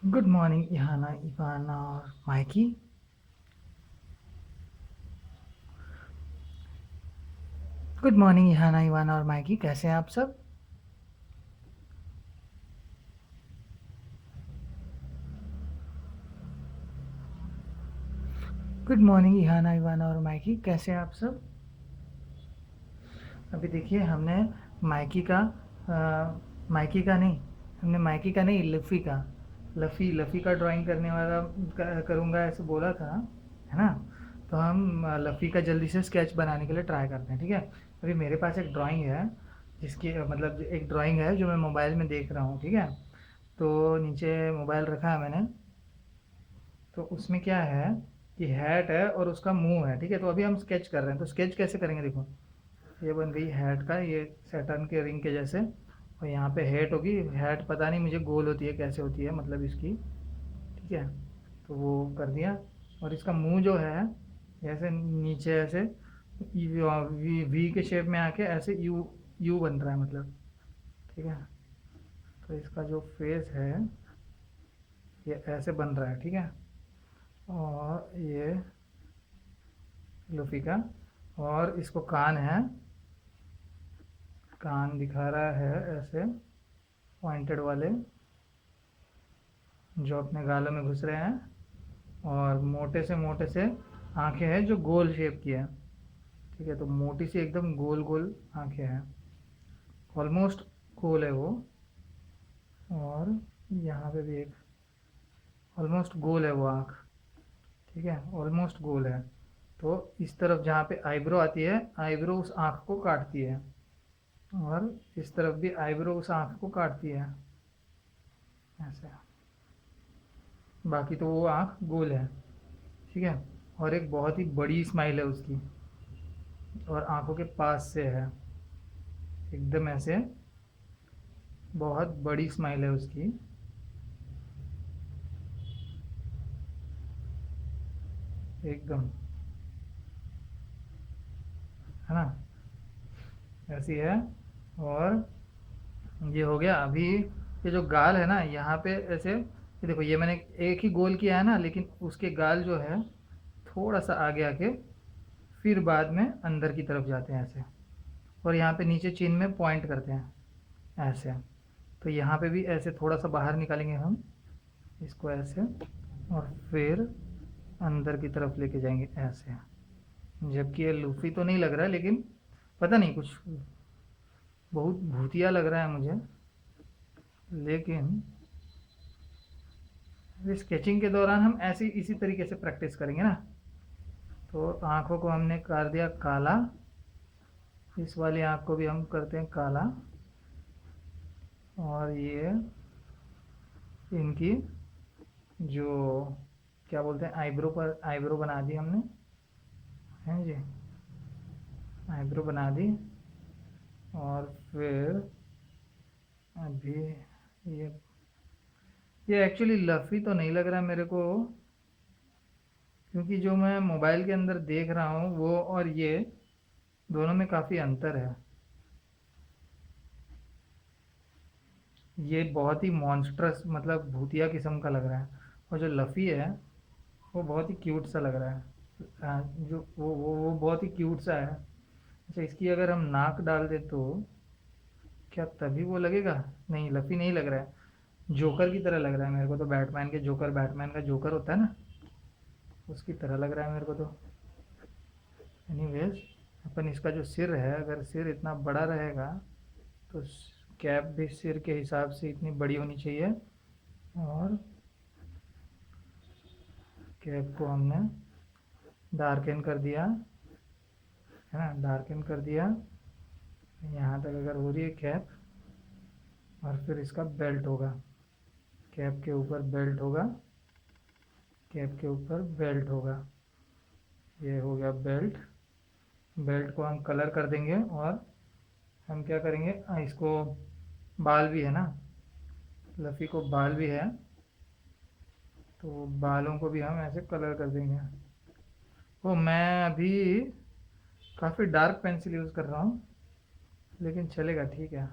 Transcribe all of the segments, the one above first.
Good morning इहाना, Ivana और Mikey. Good morning इहाना, Ivana और Mikey, कैसे हैं आप सब? गुड मॉर्निंग इहाना, इवाना और माइकी, कैसे हैं आप सब? अभी देखिए हमने माइकी का माइकी का नहीं, हमने माइकी का नहीं, लफ़ी का, लफ़ी लफ़ी का ड्राइंग करने वाला करूँगा ऐसे बोला था, है ना? तो हम लफ़ी का जल्दी से स्केच बनाने के लिए ट्राई करते हैं, ठीक है? अभी मेरे पास एक ड्राइंग है, जिसकी मतलब एक ड्राइंग है जो मैं मोबाइल में देख रहा हूँ, ठीक है? तो नीचे मोबाइल रखा है मैंने, तो उसमें क्या है कि हैट है और उसका मुंह है, ठीक है? तो अभी हम स्केच कर रहे हैं, तो स्केच कैसे करेंगे देखो। ये बन गई हैट का, ये सैटर्न के रिंग के जैसे, और यहाँ पे हैट होगी। हैट पता नहीं मुझे गोल होती है कैसे होती है, मतलब इसकी, ठीक है? तो वो कर दिया। और इसका मुंह जो है ऐसे नीचे ऐसे वी के शेप में आके ऐसे यू यू बन रहा है, मतलब, ठीक है? तो इसका जो फेस है ये ऐसे बन रहा है, ठीक है? और ये लूफी का, और इसको कान है, कान दिखा रहा है ऐसे पॉइंटेड वाले, जो अपने गालों में घुस रहे हैं। और मोटे से आंखें हैं जो गोल शेप की है, ठीक है? तो मोटी सी एकदम गोल गोल आंखें हैं, ऑलमोस्ट गोल है वो। और यहाँ पे भी एक ऑलमोस्ट गोल है वो आँख, ठीक है? ऑलमोस्ट गोल है। तो इस तरफ जहाँ पे आईब्रो आती है, आईब्रो उस आँख को काटती है, और इस तरफ भी आईब्रो उस आँख को काटती है ऐसे। बाकी तो वो आँख गोल है, ठीक है? और एक बहुत ही बड़ी स्माइल है उसकी, और आँखों के पास से है, एकदम ऐसे बहुत बड़ी स्माइल है उसकी, एकदम, है ना? ऐसी है। और ये हो गया अभी। ये जो गाल है ना यहाँ पे ऐसे, ये देखो, ये मैंने एक ही गोल किया है ना, लेकिन उसके गाल जो है थोड़ा सा आगे आके फिर बाद में अंदर की तरफ जाते हैं ऐसे, और यहाँ पे नीचे चिन में पॉइंट करते हैं ऐसे। तो यहाँ पे भी ऐसे थोड़ा सा बाहर निकालेंगे हम इसको ऐसे, और फिर अंदर की तरफ लेके जाएंगे ऐसे। जबकि ये लूफी तो नहीं लग रहा है, लेकिन पता नहीं, कुछ बहुत भूतिया लग रहा है मुझे। लेकिन स्केचिंग के दौरान हम ऐसे इसी तरीके से प्रैक्टिस करेंगे ना। तो आँखों को हमने कर दिया काला, इस वाली आँख को भी हम करते हैं काला, और ये इनकी जो क्या बोलते हैं, आईब्रो पर आईब्रो बना दी हमने, हैं जी, आईब्रो बना दी। और फिर अभी ये ये एक्चुअली लफ़ी तो नहीं लग रहा मेरे को, क्योंकि जो मैं मोबाइल के अंदर देख रहा हूँ वो और ये दोनों में काफ़ी अंतर है। ये बहुत ही मॉन्स्ट्रस, मतलब भूतिया किस्म का लग रहा है, और जो लफ़ी है वो बहुत ही क्यूट सा लग रहा है। जो वो बहुत ही क्यूट सा है। अच्छा, इसकी अगर हम नाक डाल दे तो क्या तभी वो लगेगा? नहीं, लफ़ी नहीं लग रहा है, जोकर की तरह लग रहा है मेरे को तो। बैटमैन का जोकर होता है ना, उसकी तरह लग रहा है मेरे को तो। एनीवेज, अपन इसका जो सिर है, अगर सिर इतना बड़ा रहेगा तो कैप भी सिर के हिसाब से इतनी बड़ी होनी चाहिए। और कैप को हमने डार्कन कर दिया, है ना? डार्कन कर दिया यहाँ तक अगर हो रही है कैप। और फिर इसका बेल्ट होगा, कैप के ऊपर बेल्ट होगा, कैप के ऊपर बेल्ट होगा। ये हो गया बेल्ट। बेल्ट को हम कलर कर देंगे, और हम क्या करेंगे, इसको बाल भी है ना, लफ़ी को बाल भी है, तो बालों को भी हम ऐसे कलर कर देंगे। तो मैं अभी काफ़ी डार्क पेंसिल यूज़ कर रहा हूँ, लेकिन चलेगा, ठीक है।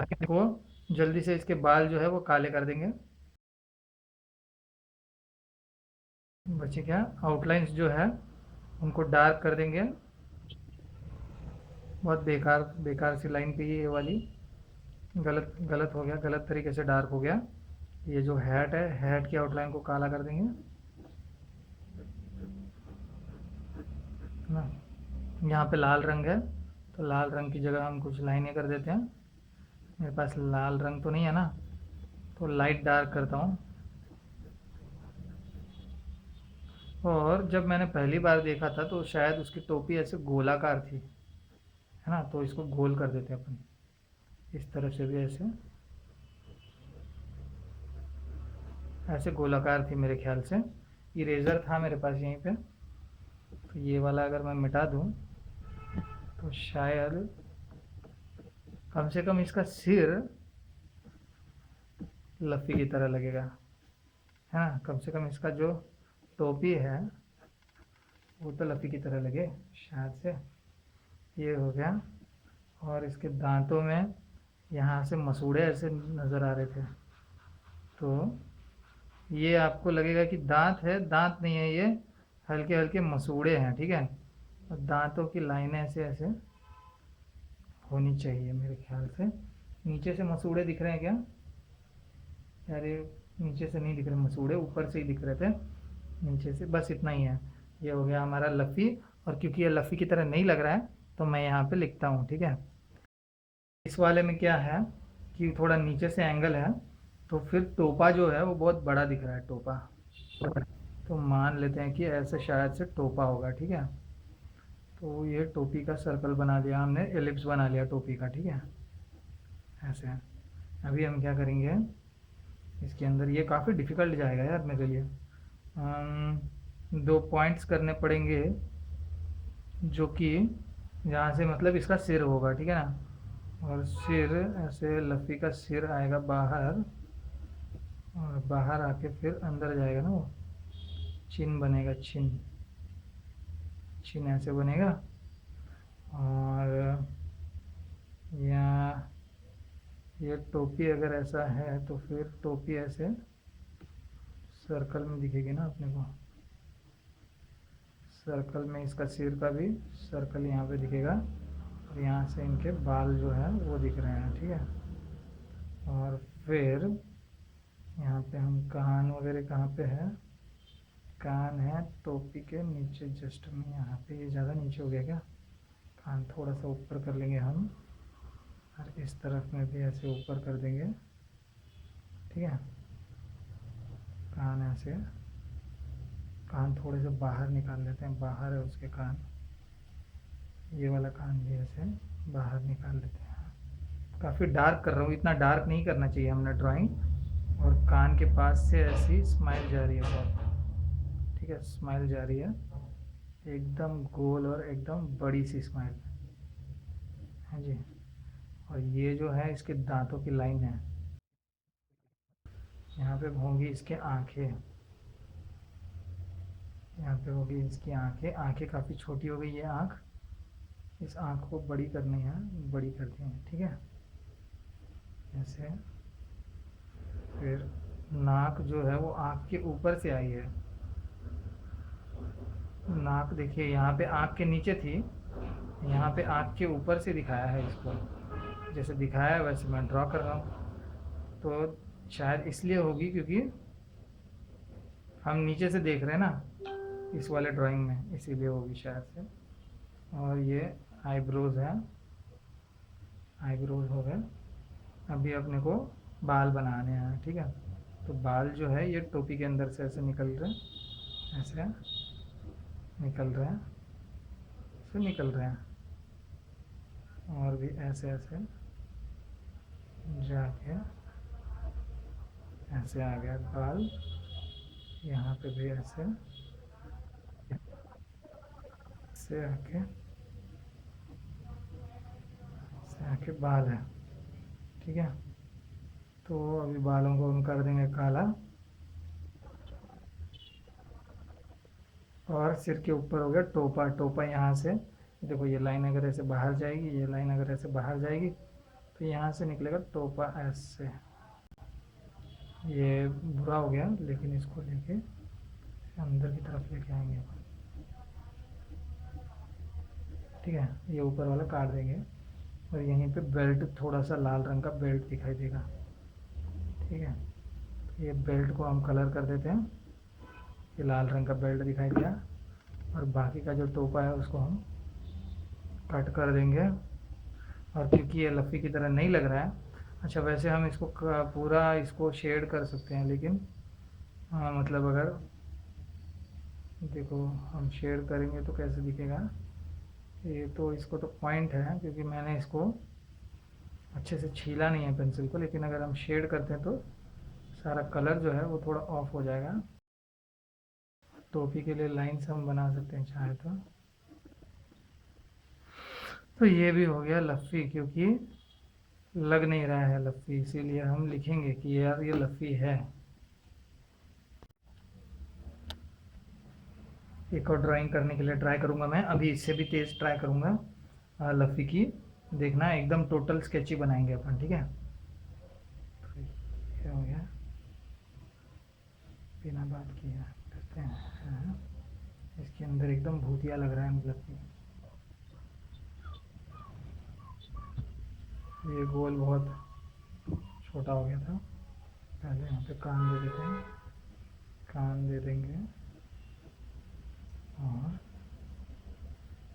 देखो, जल्दी से इसके बाल जो है वो काले कर देंगे। बचे क्या, आउटलाइंस जो है उनको डार्क कर देंगे। बहुत बेकार बेकार सी लाइन पे ये वाली, गलत गलत हो गया, गलत तरीके से डार्क हो गया। ये जो हैट है, हैट की आउटलाइन को काला कर देंगे, है ना। यहाँ पे लाल रंग है, तो लाल रंग की जगह हम कुछ लाइनें कर देते हैं। मेरे पास लाल रंग तो नहीं है ना, तो लाइट डार्क करता हूँ। और जब मैंने पहली बार देखा था तो शायद उसकी टोपी ऐसे गोलाकार थी, है ना, तो इसको गोल कर देते हैं अपन। इस तरफ से भी ऐसे ऐसे गोलाकार थी मेरे ख्याल से। इरेज़र था मेरे पास यहीं पे, तो ये वाला अगर मैं मिटा दूँ तो शायद कम से कम इसका सिर लफ़ी की तरह लगेगा, है ना। कम से कम इसका जो टोपी है वो तो लफ़ी की तरह लगे शायद से। ये हो गया। और इसके दांतों में यहाँ से मसूड़े ऐसे नज़र आ रहे थे, तो ये आपको लगेगा कि दांत है, दांत नहीं है ये, हल्के हल्के मसूड़े हैं, ठीक है। और दांतों की लाइनें ऐसे ऐसे होनी चाहिए मेरे ख्याल से। नीचे से मसूड़े दिख रहे हैं क्या? अरे नीचे से नहीं दिख रहे मसूड़े, ऊपर से ही दिख रहे थे, नीचे से बस इतना ही है। ये हो गया हमारा लफ़ी। और क्योंकि ये लफ़ी की तरह नहीं लग रहा है तो मैं यहाँ पे लिखता हूँ, ठीक है। इस वाले में क्या है कि थोड़ा नीचे से एंगल है, तो फिर टोपा जो है वो बहुत बड़ा दिख रहा है, टोपा। तो मान लेते हैं कि ऐसे शायद से टोपा होगा, ठीक है। तो ये टोपी का सर्कल बना दिया हमने, एलिप्स बना लिया टोपी का, ठीक है, ऐसे। अभी हम क्या करेंगे इसके अंदर, ये काफ़ी डिफ़िकल्ट जाएगा यार मेरे लिए। दो पॉइंट्स करने पड़ेंगे, जो कि जहाँ से मतलब इसका सिर होगा, ठीक है ना। और सिर ऐसे लफ़ी का सिर आएगा बाहर, और बाहर आके फिर अंदर जाएगा ना वो, चिन बनेगा, चिन, चिन ऐसे बनेगा। और यहाँ ये टोपी अगर ऐसा है तो फिर टोपी ऐसे सर्कल में दिखेगी ना अपने को, सर्कल में इसका सिर का भी सर्कल यहाँ पे दिखेगा, और यहाँ से इनके बाल जो है वो दिख रहे हैं, ठीक है। और फिर यहाँ पे हम कान वगैरह कहाँ पे है, कान है टोपी के नीचे जस्ट में यहाँ पे, ये ज़्यादा नीचे हो गया क्या, कान थोड़ा सा ऊपर कर लेंगे हम, और इस तरफ में भी ऐसे ऊपर कर देंगे, ठीक है। कान ऐसे, कान थोड़े से बाहर निकाल लेते हैं, बाहर है उसके कान, ये वाला कान भी ऐसे बाहर निकाल लेते हैं। काफ़ी डार्क कर रहा हूँ, इतना डार्क नहीं करना चाहिए हमने ड्राइंग। और कान के पास से ऐसी स्माइल जा रही है बहुत, ठीक है, स्माइल जा रही है एकदम गोल और एकदम बड़ी सी स्माइल, हाँ जी। और ये जो है इसके दांतों की लाइन है, यहाँ पे होंगी इसके आँखें, यहाँ पे होगी इसकी आँखें, आँखें काफ़ी छोटी हो गई, ये आँख, इस आँख को बड़ी करनी है, बड़ी करते हैं, ठीक है, ऐसे। फिर नाक जो है वो आँख के ऊपर से आई है, नाक देखिए यहाँ पे आँख के नीचे थी, यहाँ पे आँख के ऊपर से दिखाया है इसको, जैसे दिखाया है वैसे मैं ड्रॉ कर रहा हूँ। तो शायद इसलिए होगी क्योंकि हम नीचे से देख रहे हैं ना इस वाले ड्राइंग में, इसीलिए होगी शायद से। और ये आईब्रोज है, आईब्रोज हो गए। अभी अपने को बाल बनाने हैं, ठीक है। तो बाल जो है ये टोपी के अंदर से ऐसे निकल रहे हैं, ऐसे निकल रहे हैं, ऐसे निकल रहे हैं, और भी ऐसे ऐसे जाके ऐसे आ गया बाल, यहाँ पे भी ऐसे से आके, से आके बाल है, ठीक है। तो अभी बालों को हम कर देंगे काला, और सिर के ऊपर हो गया टोपा, टोपा यहाँ से देखो, ये लाइन अगर ऐसे बाहर जाएगी, ये लाइन अगर ऐसे बाहर जाएगी तो यहाँ से निकलेगा टोपा ऐसे। ये बुरा हो गया, लेकिन इसको लेके अंदर की तरफ लेके आएंगे अपन। ठीक है, ये ऊपर वाला काट देंगे और यहीं पे बेल्ट, थोड़ा सा लाल रंग का बेल्ट दिखाई देगा। ठीक है, ये बेल्ट को हम कलर कर देते हैं। ये लाल रंग का बेल्ट दिखाई दिया, और बाकी का जो टोपा है उसको हम कट कर देंगे। और क्योंकि ये लफ़ी की तरह नहीं लग रहा है, अच्छा वैसे हम इसको पूरा इसको शेड कर सकते हैं, लेकिन मतलब अगर देखो हम शेड करेंगे तो कैसे दिखेगा ये, तो इसको तो पॉइंट है क्योंकि मैंने इसको अच्छे से छीला नहीं है पेंसिल को, लेकिन अगर हम शेड करते हैं तो सारा कलर जो है वो थोड़ा ऑफ हो जाएगा। टोपी के लिए लाइन्स हम बना सकते हैं चाहे तो ये भी हो गया लफ़ी, क्योंकि लग नहीं रहा है लफ़ी, इसीलिए हम लिखेंगे कि यार ये लफ़ी है। एक और ड्राइंग करने के लिए ट्राई करूँगा मैं, अभी इससे भी तेज़ ट्राई करूँगा लफ़ी की। देखना एकदम टोटल स्केची बनाएंगे अपन, ठीक है। तो ये हो गया, बिना बात किए करते हैं। इसके अंदर एकदम भूतिया लग रहा है मतलब कि ये गोल बहुत छोटा हो गया था। पहले यहाँ पे कान दे देते हैं, कान दे देंगे, और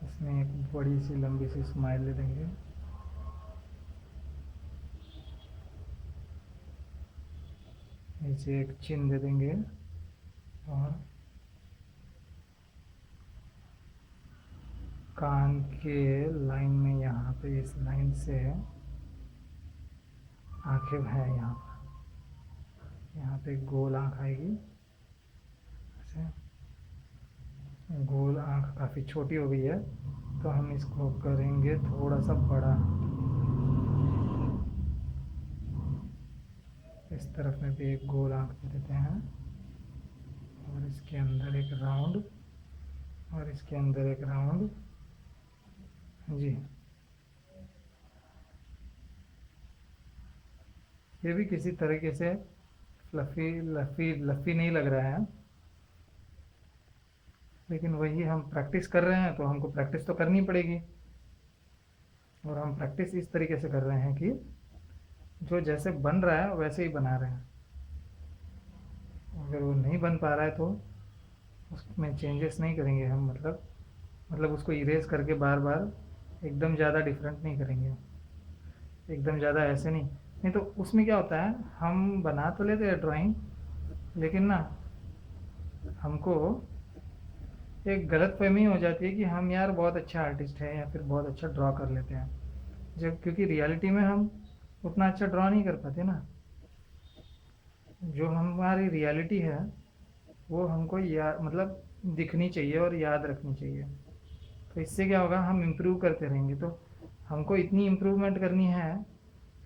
इसमें एक बड़ी सी लंबी सी स्माइल दे देंगे। नीचे एक चिन्ह दे देंगे, और कान के लाइन में यहाँ पे इस लाइन से आंखें है, यहाँ पे गोल आँख आएगी। ऐसे गोल आँख काफ़ी छोटी हो गई है, तो हम इसको करेंगे थोड़ा सा बड़ा। इस तरफ में भी एक गोल आँख दे देते हैं, और इसके अंदर एक राउंड, और इसके अंदर एक राउंड जी। ये भी किसी तरीके से फ्लफ़ी लफ़ी लफ़ी नहीं लग रहा है, लेकिन वही हम प्रैक्टिस कर रहे हैं तो हमको प्रैक्टिस तो करनी पड़ेगी। और हम प्रैक्टिस इस तरीके से कर रहे हैं कि जो जैसे बन रहा है वैसे ही बना रहे हैं। अगर वो नहीं बन पा रहा है तो उसमें चेंजेस नहीं करेंगे हम, मतलब उसको इरेज करके बार बार एकदम ज़्यादा डिफरेंट नहीं करेंगे, एकदम ज़्यादा ऐसे नहीं। नहीं तो उसमें क्या होता है, हम बना तो लेते हैं ड्राइंग, लेकिन ना हमको एक गलत फहमी हो जाती है कि हम यार बहुत अच्छा आर्टिस्ट है या फिर बहुत अच्छा ड्रॉ कर लेते हैं, जब क्योंकि रियलिटी में हम उतना अच्छा ड्रॉ नहीं कर पाते ना। जो हमारी रियलिटी है वो हमको मतलब दिखनी चाहिए और याद रखनी चाहिए। तो इससे क्या होगा, हम इम्प्रूव करते रहेंगे। तो हमको इतनी इम्प्रूवमेंट करनी है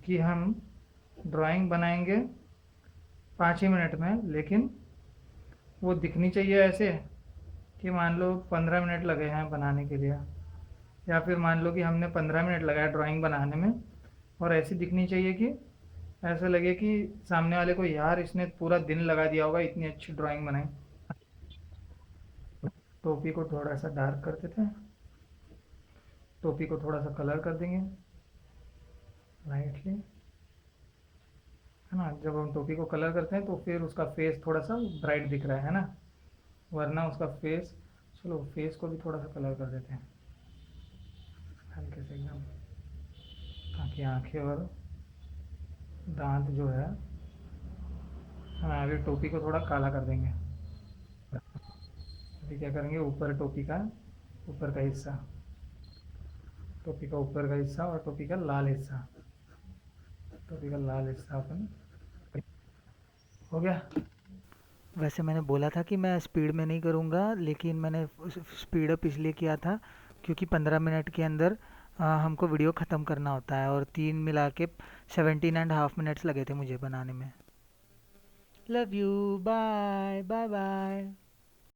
कि हम ड्राइंग बनाएंगे 5 ही मिनट में, लेकिन वो दिखनी चाहिए ऐसे कि मान लो 15 मिनट लगे हैं बनाने के लिए, या फिर मान लो कि हमने 15 मिनट लगाया ड्राइंग बनाने में, और ऐसी दिखनी चाहिए कि ऐसा लगे कि सामने वाले को यार इसने पूरा दिन लगा दिया होगा, इतनी अच्छी ड्राइंग बनाई। टोपी को थोड़ा सा डार्क कर देते हैं, टोपी को थोड़ा सा कलर कर देंगे लाइटली, है ना। जब हम टोपी को कलर करते हैं तो फिर उसका फेस थोड़ा सा ब्राइट दिख रहा है ना, वरना उसका फेस, चलो फेस को भी थोड़ा सा कलर कर देते हैं हल्के से एकदम, ताकि आंखें और दांत जो है, हाँ अभी टोपी को थोड़ा काला कर देंगे। अभी क्या करेंगे, ऊपर टोपी का ऊपर का हिस्सा, टोपी का ऊपर का हिस्सा और टोपी का लाल हिस्सा, टोपी का लाल हिस्सा अपन हो गया। वैसे मैंने बोला था कि मैं स्पीड में नहीं करूँगा, लेकिन मैंने स्पीड अप इसलिए किया था क्योंकि 15 मिनट के अंदर हमको वीडियो ख़त्म करना होता है, और 3 मिला के 17.5 मिनट्स लगे थे मुझे बनाने में। Love you, bye bye bye.